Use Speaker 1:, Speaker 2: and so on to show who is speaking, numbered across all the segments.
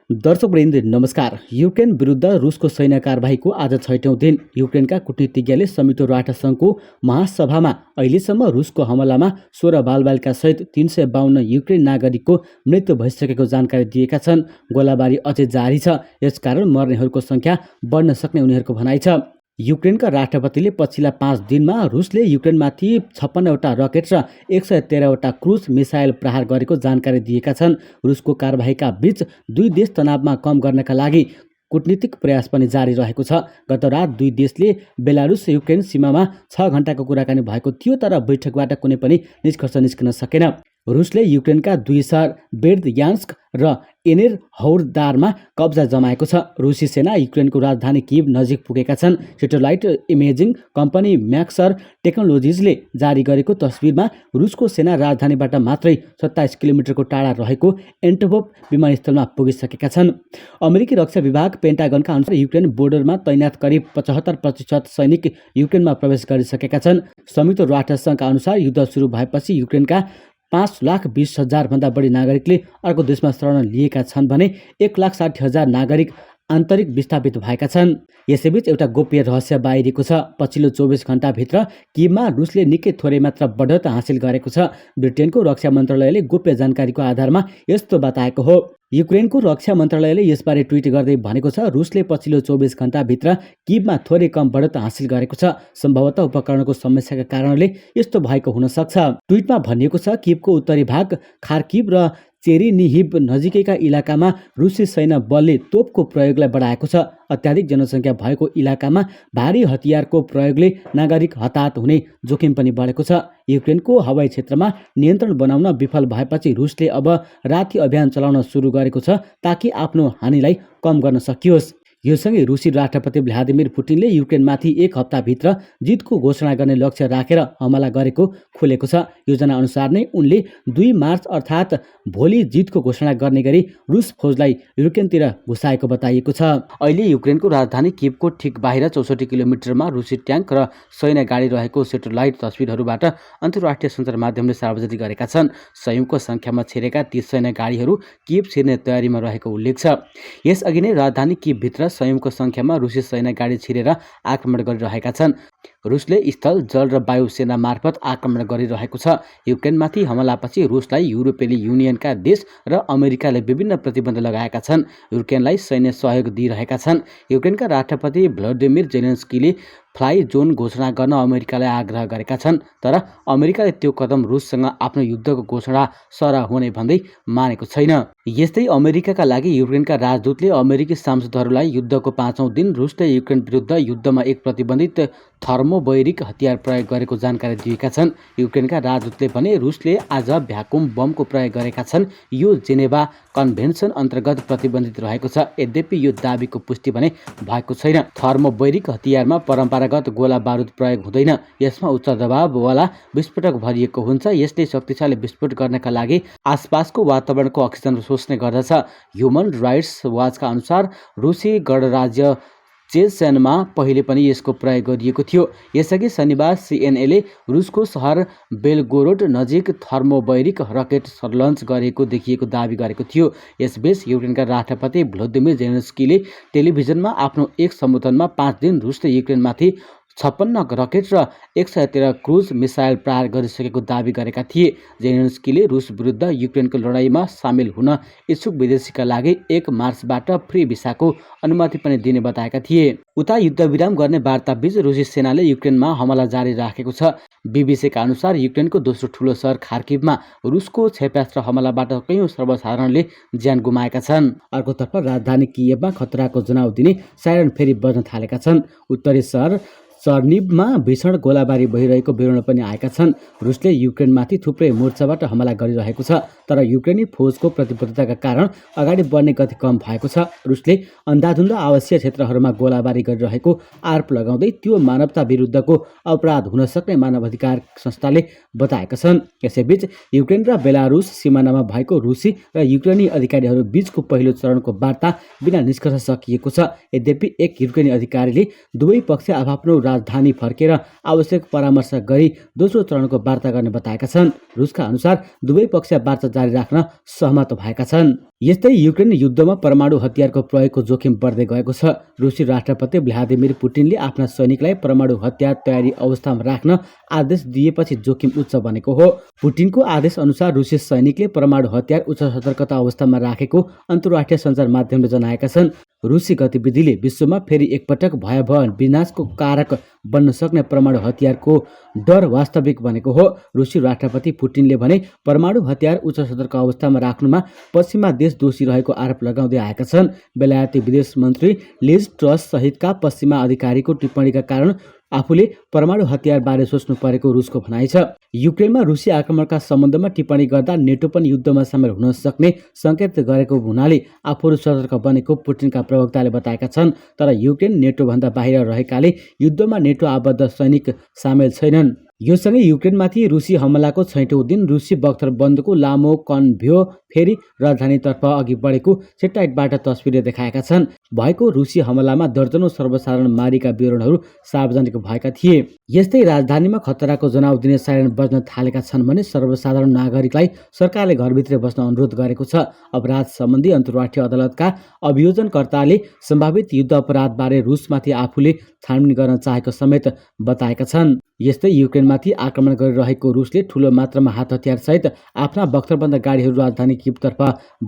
Speaker 1: दर्शकवृन्द नमस्कार। युक्रेन विरुद्ध रुसको सैन्य कारबाहीको आज 6औं दिन युक्रेनका कूटनीतिज्ञले संयुक्त राष्ट्रसङ्घको महासभामा अहिलेसम्म रुसको हमलामा 16 बालबालिका सहित 352 युक्रेन नागरिकको मृत्यु भइसकेको जानकारी दिएका छन्। गोलाबारी अझै जारी छ, यसकारण मर्नेहरूको संख्या बढ्न सक्ने उनीहरूको भनाइ छ। युक्रेनका राष्ट्रपतिले पछिल्ला 5 दिनमा रुसले युक्रेनमाथि 56वटा रकेट र 113वटा क्रुज मिसाइल प्रहार गरेको जानकारी दिएका छन्। रुसको कारबाहीका बीच दुई देश तनावमा कम गर्नका लागि कूटनीतिक प्रयास पनि जारी रहेको छ। गत रात दुई देशले बेलारुस युक्रेन सीमामा 6 घण्टाको कुराकानी भएको थियो, तर बैठकबाट कुनै पनि निष्कर्ष निस्कन सकेन। रुसले युक्रेनका दुई सहर बेर्दयान्स्क र एनेरहौरदारमा कब्जा जमाएको छ। रुसी सेना युक्रेनको राजधानी कियभ नजिक पुगेका छन्। सेटेलाइट इमेजिङ कम्पनी म्याक्सर टेक्नोलोजिजले जारी गरेको तस्बिरमा रुसको सेना राजधानीबाट मात्रै 27 किलोमिटरको टाढा रहेको एन्टोभोभ विमानस्थलमा पुगिसकेका छन्। अमेरिकी रक्षा विभाग पेन्टागनका अनुसार युक्रेन बोर्डरमा तैनात करिब 75% सैनिक युक्रेनमा प्रवेश गरिसकेका छन्। संयुक्त राष्ट्रसङ्घका अनुसार युद्ध सुरु भएपछि युक्रेनका 5,20,000 भन्दा बढी नागरिकले अर्को देशमा शरण लिएका छन् भने 1,60,000 नागरिक आन्तरिक विस्थापित भएका छन्। यसैबीच एउटा गोप्य रहस्य बाहिरिएको छ। पछिल्लो 24 घण्टाभित्र कियभमा रुसले निकै थोरै मात्र बढत हासिल गरेको छ। ब्रिटेनको रक्षा मन्त्रालयले गोप्य जानकारीको आधारमा यस्तो बताएको हो। युक्रेनको रक्षा मन्त्रालयले यसबारे ट्विट गर्दै भनेको छ, रुसले पछिल्लो 24 घण्टाभित्र कियभमा थोरै कम बढत हासिल गरेको छ। सम्भवतः उपकरणको समस्याका कारणले यस्तो भएको हुन सक्छ। ट्विटमा भनिएको छ, कियभको उत्तरी भाग खार्किभ र चेरिनिहिभ नजिकैका इलाकामा रुसी सैन्य बलले तोपको प्रयोगलाई बढाएको छ। अत्याधिक जनसङ्ख्या भएको इलाकामा भारी हतियारको प्रयोगले नागरिक हताहत हुने जोखिम पनि बढेको छ। युक्रेनको हवाई क्षेत्रमा नियन्त्रण बनाउन विफल भएपछि रुसले अब राति अभियान चलाउन सुरु गरेको छ, ताकि आफ्नो हानिलाई कम गर्न सकियोस्। यो सँगै रुसी राष्ट्रपति भ्लादिमिर पुटिनले युक्रेनमाथि 1 हप्ताभित्र जितको घोषणा गर्ने लक्ष्य राखेर हमला गरेको खुलेको छ। योजना अनुसार नै उनले 2 मार्च अर्थात् भोलि जितको घोषणा गर्ने गरी रुस फौजलाई युक्रेनतिर घुसाएको बताइएको छ। अहिले युक्रेनको राजधानी कियभको ठिक बाहिर 64 किलोमिटरमा रुसी ट्याङ्क र सैन्य गाडी रहेको सेटेलाइट तस्बिरहरूबाट अन्तर्राष्ट्रिय सञ्चार माध्यमले सार्वजनिक गरेका छन्। सयौंको संख्यामा छिरेका ती सैन्य गाडीहरू कियभ छिर्ने तयारीमा रहेको उल्लेख छ। यसअघि नै राजधानी कियभभित्र सयौंको संख्यामा रुसी सैन्य गाडी छिरेर आक्रमण गरिरहेका छन्। रुसले स्थल, जल र वायु सेना मार्फत आक्रमण गरिरहेको छ। युक्रेनमाथि हमलापछि रुसलाई युरोपेली युनियनका देश र अमेरिकाले विभिन्न प्रतिबन्ध लगाएका छन्। युक्रेनलाई सैन्य सहयोग दिइरहेका छन्। युक्रेनका राष्ट्रपति भ्लोदिमिर जेलेन्स्कीले फ्लाइ जोन घोषणा गर्न अमेरिकालाई आग्रह गरेका छन्, तर अमेरिकाले त्यो कदम रुससँग आफ्नो युद्धको घोषणा सर हुने भन्दै मानेको छैन। यस्तै अमेरिकाका लागि युक्रेनका राजदूतले अमेरिकी सांसदहरूलाई युद्धको 5औं दिन रुसले युक्रेन विरुद्ध युद्धमा एक प्रतिबन्धित थर्मोबैरिक हतियार प्रयोग गरेको जानकारी दिएका छन्। युक्रेनका राजदूतले भने रुसले आज भ्याकुम बमको प्रयोग गरेका छन्। यो जेनेभा कन्भेन्सन अन्तर्गत प्रतिबन्धित रहेको छ। यद्यपि यो दाबीको पुष्टि भने भएको छैन। थर्मोबैरिक हतियारमा परम्परागत गोला बारुद प्रयोग हुँदैन। यसमा उच्च दबाववाला विस्फोटक भरिएको हुन्छ। यसले शक्तिशाली विस्फोट गर्नका लागि आसपासको वातावरणको अक्सिजन सोच्ने गर्दछ। ह्युमन राइट्स वाचका अनुसार रुसी गणराज्य चेचनमा पहिले पनि यसको प्रयोग गरिएको थियो। यसअघि शनिबार सिएनएले रुसको सहर बेलगोरोड नजिक थर्मोबैरिक रकेट लन्च गरेको देखिएको दावी गरेको थियो। यसबीच युक्रेनका राष्ट्रपति भ्लोदिमिर जेलेन्स्कीले टेलिभिजनमा आफ्नो एक सम्बोधनमा 5 दिन रुसले युक्रेनमाथि 56 रकेट र 113 क्रुज मिसाइल प्रहार गरिसकेको दावी गरेका थिए। जेलेन्स्कीले रुस विरुद्ध युक्रेनको लडाईँमा सामेल हुन इच्छुक विदेशीका लागि 1 मार्चबाट फ्री भिसाको अनुमति पनि दिने बताएका थिए। उता युद्धविराम गर्ने वार्ताबीच रुसी सेनाले युक्रेनमा हमला जारी राखेको छ। बीबीसीका अनुसार युक्रेनको दोस्रो ठूलो सहर खार्किभमा रुसको क्षेपणास्त्र हमलाबाट कयौं सर्वसाधारणले ज्यान गुमाएका छन्। अर्कोतर्फ राजधानी कियभमा खतराको जनाउ दिने साइरन फेरि बज्न थालेका छन्। उत्तरी सहर चर्निभमा भीषण गोलाबारी भइरहेको विवरण पनि आएका छन्। रुसले युक्रेनमाथि थुप्रै मोर्चाबाट हमला गरिरहेको छ, तर युक्रेनी फौजको प्रतिबद्धताका कारण अगाडि बढ्ने गति कम भएको छ। रुसले अन्धाधुन्ध आवश्यक क्षेत्रहरूमा गोलाबारी गरिरहेको आरोप लगाउँदै त्यो मानवता विरुद्धको अपराध हुन सक्ने मानवाधिकार संस्थाले बताएका छन्। यसैबीच युक्रेन र बेलारुस सिमानामा भएको रुसी र युक्रेनी अधिकारीहरू बीचको पहिलो चरणको वार्ता बिना निष्कर्ष सकिएको छ। यद्यपि एक युक्रेनी अधिकारीले दुवै पक्ष आफ्नो राजधानी फर्केर आवश्यक परामर्श गरी दोस्रो चरणको वार्ता गर्ने बताएका छन्। रुसका अनुसार दुवै पक्ष वार्ता जारी राख्न सहमत भएका छन्। यस्तै युक्रेन युद्धमा परमाणु हतियारको प्रयोगको जोखिम बढ्दै गएको छ। रुसी राष्ट्रपति भ्लादिमिर पुटिनले आफ्ना सैनिकलाई परमाणु हतियार तयारी अवस्थामा राख्न आदेश दिएपछि जोखिम उच्च बनेको हो। पुटिनको आदेश अनुसार रुसी सैनिकले परमाणु हतियार उच्च सतर्कता अवस्थामा राखेको अन्तर्राष्ट्रिय सञ्चार माध्यमले जनाएका छन्। रुसी गतिविधिले विश्वमा फेरि एकपटक भयावह विनाशको कारक बन्न सक्ने परमाणु हतियारको डर वास्तविक बनेको हो। रुसी राष्ट्रपति पुटिनले भने परमाणु हतियार उच्च सतर्क अवस्थामा राख्नुमा पश्चिमा देश दोषी रहेको आरोप लगाउँदै आएका छन्। बेलायती विदेश मन्त्री लिज ट्रस सहितका पश्चिमा अधिकारीको टिप्पणीका कारण आफूले परमाणु हतियार बारे सोच्नु परेको रुसको भनाइ छ। युक्रेनमा रुसी आक्रमणका सम्बन्धमा टिप्पणी गर्दा नेटो पनि युद्धमा सामेल हुन सक्ने संकेत गरेको हुनाले आफूहरू सतर्क बनेको पुटिनका प्रवक्ताले बताएका छन्। तर युक्रेन नेटोभन्दा बाहिर रहेकाले युद्धमा नेटो आबद्ध सैनिक सामेल छैनन्। यो सँगै युक्रेनमाथि रुसी हमलाको 6औं दिन रुसी बख्तरबन्दको लामो कन्भ्यो फेरि राजधानीतर्फ अघि बढेको सेटेलाइटबाट तस्बिरले देखाएका छन्। भएको रुसी हमलामा दर्जनौं सर्वसाधारण मारिएका विवरणहरू सार्वजनिक भएका थिए। यस्तै राजधानीमा खतराको जनाउ दिने साइरन बज्न थालेका छन् भने सर्वसाधारण नागरिकलाई सरकारले घरभित्रै बस्न अनुरोध गरेको छ। अपराध सम्बन्धी अन्तर्राष्ट्रिय अदालतका अभियोजनकर्ताले सम्भावित युद्ध अपराधबारे रुसमाथि आफूले छानबिन गर्न चाहेको समेत बताएका छन्। यस्तै युक्रेनमाथि आक्रमण गरिरहेको रुसले ठूलो मात्रामा हात हतियार सहित आफ्ना बख्तरबन्द गाडीहरू राजधानी कियवतर्फ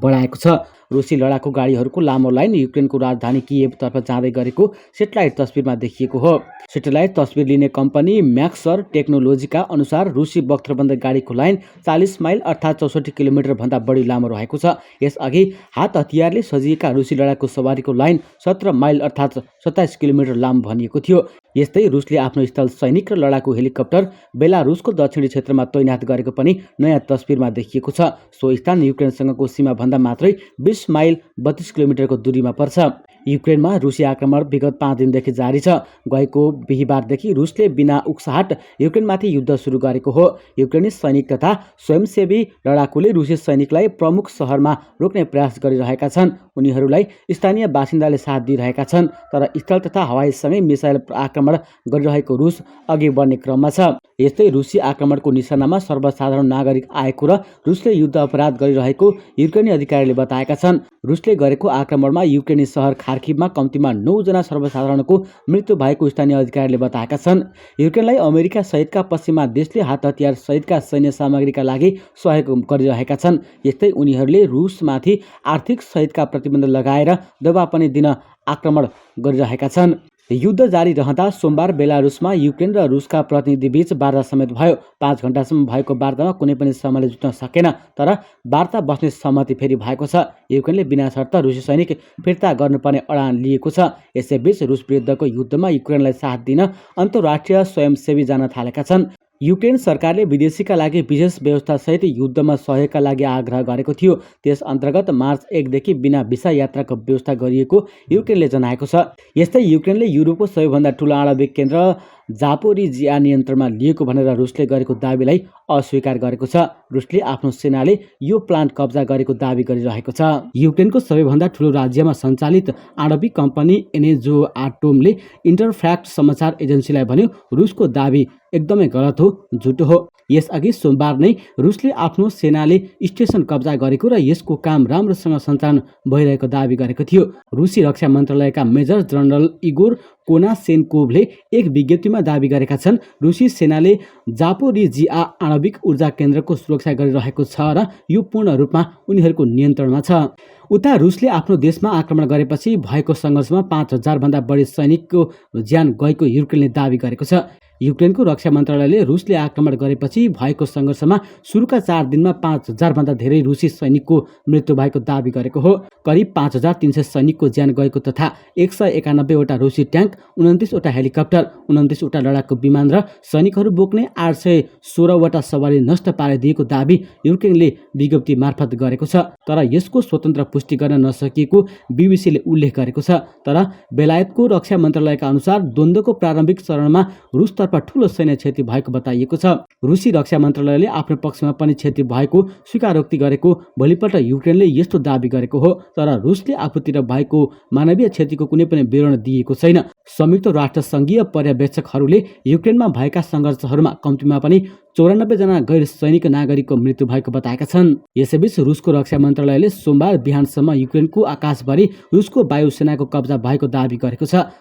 Speaker 1: बढाएको छ। रुसी लडाकु गाडीहरूको लामो लाइन युक्रेनको राजधानी कियवतर्फ जाँदै गरेको सेटेलाइट तस्बिरमा देखिएको हो। सेटेलाइट तस्बिर लिने कम्पनी म्याक्सर टेक्नोलोजीका अनुसार रुसी बख्तरबन्द गाडीको लाइन 40 माइल अर्थात् 64 किलोमिटर भन्दा बढी लामो रहेको छ। यसअघि हात हतियारले सजिएका रुसी लडाकु सवारीको लाइन 17 माइल अर्थात् 27 किलोमिटर लामो भनिएको थियो। यस्तै रुसले आफ्नो स्थल सैनिक र लडाकु हेलिकप्टर बेलारुसको दक्षिणी क्षेत्रमा तैनात गरेको पनि नयाँ तस्बिरमा देखिएको छ। सो स्थान युक्रेनसँगको सीमाभन्दा मात्रै 20 माइल 32 किलोमिटरको दूरीमा पर्छ। युक्रेनमा रुसी आक्रमण विगत 5 दिनदेखि जारी छ। गएको बिहिबारदेखि रुसले बिना उक्साहट युक्रेनमाथि युद्ध सुरु गरेको हो। युक्रेनी सैनिक तथा स्वयंसेवी लडाकुले रुसी सैनिकलाई प्रमुख शहरमा रोक्ने प्रयास गरिरहेका छन्। उनीहरूलाई स्थानीय बासिन्दाले साथ दिइरहेका छन्। तर स्थल तथा हवाईसँगै मिसाइल आक्रमण गरिरहेको रुस अघि बढ्ने क्रममा छ। यस्तै रुसी आक्रमणको निशानामा सर्वसाधारण नागरिक आएको र रुसले युद्ध अपराध गरिरहेको युक्रेनी अधिकारीले बताएका छन्। रुसले गरेको आक्रमणमा युक्रेनी सहर खार्किभमा कम्तीमा 9 जना सर्वसाधारणको मृत्यु भएको स्थानीय अधिकारीले बताएका छन्। युक्रेनलाई अमेरिका सहितका पश्चिमा देशले हात हतियार सहितका सैन्य सामग्रीका लागि सहयोग गरिरहेका छन्। यस्तै उनीहरूले रुसमाथि आर्थिक सहितका प्रतिबन्ध लगाएर दबाव पनि दिन आक्रमण गरिरहेका छन्। युद्ध जारी रहँदा सोमबार बेलारुसमा युक्रेन र रुसका प्रतिनिधिबीच वार्ता समेत भयो। 5 घण्टासम्म भएको वार्तामा कुनै पनि सहमति जुट्न सकेन। तर वार्ता बस्ने सहमति फेरि भएको छ। युक्रेनले बिना शर्त रुसी सैनिक फिर्ता गर्नुपर्ने अडान लिएको छ। यसैबीच रुस विरुद्धको युद्धमा युक्रेनलाई साथ दिन अन्तर्राष्ट्रिय स्वयंसेवी जान थालेका छन्। युक्रेन सरकारले विदेशीका लागि विशेष व्यवस्थासहित युद्धमा सहयोगका लागि आग्रह गरेको थियो। त्यस अन्तर्गत मार्च 1 देखि बिना भिसा यात्राको व्यवस्था गरिएको युक्रेनले जनाएको छ। यस्तै युक्रेनले युरोपको सबैभन्दा ठूलो आणविक केन्द्र जापोरिजिया नियन्त्रणमा लिएको भनेर रुसले गरेको दाबीलाई अस्वीकार गरेको छ। रुसले आफ्नो सेनाले यो प्लान्ट कब्जा गरेको दाबी गरिरहेको छ। युक्रेनको सबैभन्दा ठूलो राज्यमा सञ्चालित आणविक कम्पनी एनेजो आटोमले इन्टरफ्याक्ट समाचार एजेन्सीलाई भन्यो रुसको दाबी एकदमै गलत हो, झुटो हो। यसअघि सोमबार नै रुसले आफ्नो सेनाले स्टेसन कब्जा गरेको र यसको काम राम्रोसँग सञ्चालन भइरहेको दाबी गरेको थियो। रुसी रक्षा मन्त्रालयका मेजर जनरल इगोर कोनासेन्कोभले एक विज्ञप्तिमा दाबी गरेका छन् रुसी सेनाले जापोरिजिया आणविक ऊर्जा केन्द्रको सुरक्षा गरिरहेको छ र यो पूर्ण रूपमा उनीहरूको नियन्त्रणमा छ। उता रुसले आफ्नो देशमा आक्रमण गरेपछि भएको सङ्घर्षमा 5000 भन्दा बढी सैनिकको ज्यान गएको युक्रेनले दाबी गरेको छ। युक्रेनको रक्षा मन्त्रालयले रुसले आक्रमण गरेपछि भएको सङ्घर्षमा सुरुका 4 दिनमा 5000 भन्दा धेरै रुसी सैनिकको मृत्यु भएको दाबी गरेको हो। करिब 5300 सैनिकको ज्यान गएको तथा 191 वटा रुसी ट्याङ्क, 29 वटा हेलिकप्टर, 29 वटा लडाकु विमान र सैनिकहरू बोक्ने 816 वटा सवारी नष्ट पारिदिएको दाबी युक्रेनले विज्ञप्ति मार्फत गरेको छ। तर यसको स्वतन्त्र पुष्टि गर्न नसकिएको बीबीसीले उल्लेख गरेको छ। तर बेलायतको रक्षा मन्त्रालयका अनुसार द्वन्द्वको प्रारम्भिक चरणमा रुस तर्फ ठूलो सैन्य क्षति भएको बताइएको छ। रुसी रक्षा मन्त्रालयले आफ्नो पक्षमा पनि क्षति भएको स्वीकारोक्ति गरेको भोलिपल्ट युक्रेनले यस्तो दाबी गरेको हो। तर रुसले आफूतिर भएको मानवीय क्षतिको कुनै पनि विवरण दिएको छैन। संयुक्त राष्ट्र संघीय पर्यवेक्षकहरूले युक्रेनमा भएका सङ्घर्षहरूमा कम्तीमा पनि 94 जना गैर सैनिक नागरिकको मृत्यु भएको बताएका छन्। यसैबीच रुसको रक्षा मन्त्रालयले सोमबार बिहानसम्म युक्रेनको आकाशभरि रुसको वायुसेनाको कब्जा भएको दाबी गरेको छ।